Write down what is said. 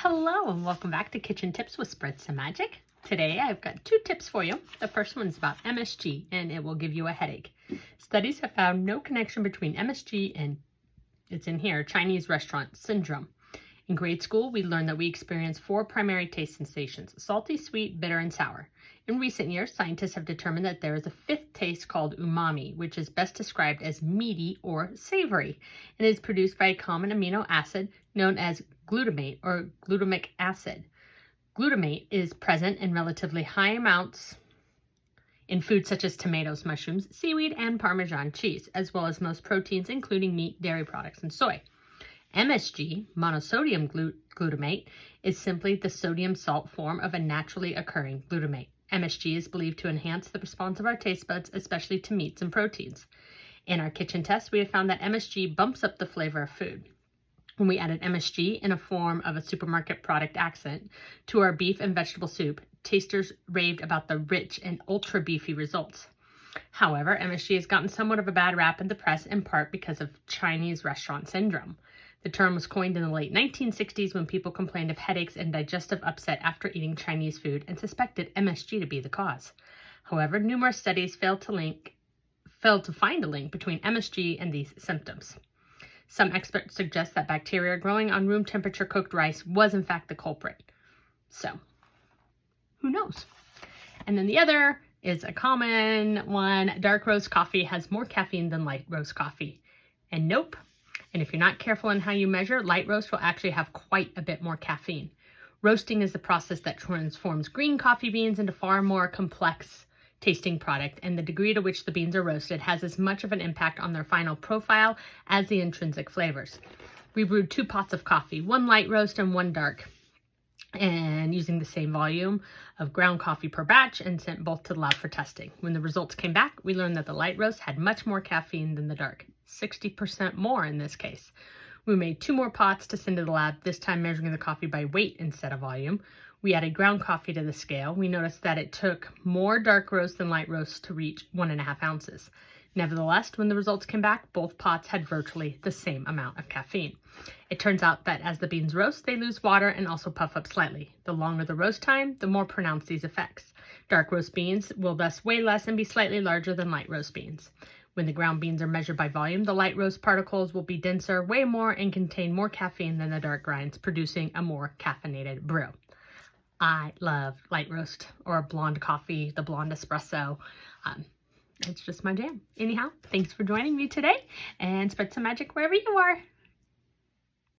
Hello and welcome back to Kitchen Tips with Spread Some Magic. Today I've got two tips for you. The first one is about MSG and it will give you a headache. Studies have found no connection between MSG and, it's in here, Chinese restaurant syndrome. In grade school, we learned that we experience four primary taste sensations: salty, sweet, bitter, and sour. In recent years, scientists have determined that there is a fifth taste called umami, which is best described as meaty or savory, and is produced by a common amino acid known as glutamate or glutamic acid. Glutamate is present in relatively high amounts in foods such as tomatoes, mushrooms, seaweed, and Parmesan cheese, as well as most proteins, including meat, dairy products, and soy. MSG, monosodium glutamate, is simply the sodium salt form of a naturally occurring glutamate. MSG is believed to enhance the response of our taste buds, especially to meats and proteins. In our kitchen test, we have found that MSG bumps up the flavor of food. When we added MSG in a form of a supermarket product accent to our beef and vegetable soup, tasters raved about the rich and ultra beefy results. However, MSG has gotten somewhat of a bad rap in the press, in part because of Chinese restaurant syndrome. The term was coined in the late 1960s when people complained of headaches and digestive upset after eating Chinese food and suspected MSG to be the cause. However, numerous studies failed to find a link between MSG and these symptoms. Some experts suggest that bacteria growing on room temperature cooked rice was in fact the culprit. So, who knows? And then the other is a common one. Dark roast coffee has more caffeine than light roast coffee. And nope. And if you're not careful in how you measure, light roast will actually have quite a bit more caffeine. Roasting is the process that transforms green coffee beans into far more complex tasting product, and the degree to which the beans are roasted has as much of an impact on their final profile as the intrinsic flavors. We brewed 2 pots of coffee, one light roast and one dark, and using the same volume of ground coffee per batch, and sent both to the lab for testing. When the results came back, we learned that the light roast had much more caffeine than the dark, 60% more in this case. We made 2 more pots to send to the lab, this time measuring the coffee by weight instead of volume. We added ground coffee to the scale. We noticed that it took more dark roast than light roast to reach 1.5 ounces. Nevertheless, when the results came back, both pots had virtually the same amount of caffeine. It turns out that as the beans roast, they lose water and also puff up slightly. The longer the roast time, the more pronounced these effects. Dark roast beans will thus weigh less and be slightly larger than light roast beans. When the ground beans are measured by volume, the light roast particles will be denser, weigh more, and contain more caffeine than the dark grinds, producing a more caffeinated brew. I love light roast or blonde coffee, the blonde espresso. It's just my jam. Anyhow, thanks for joining me today, and spread some magic wherever you are.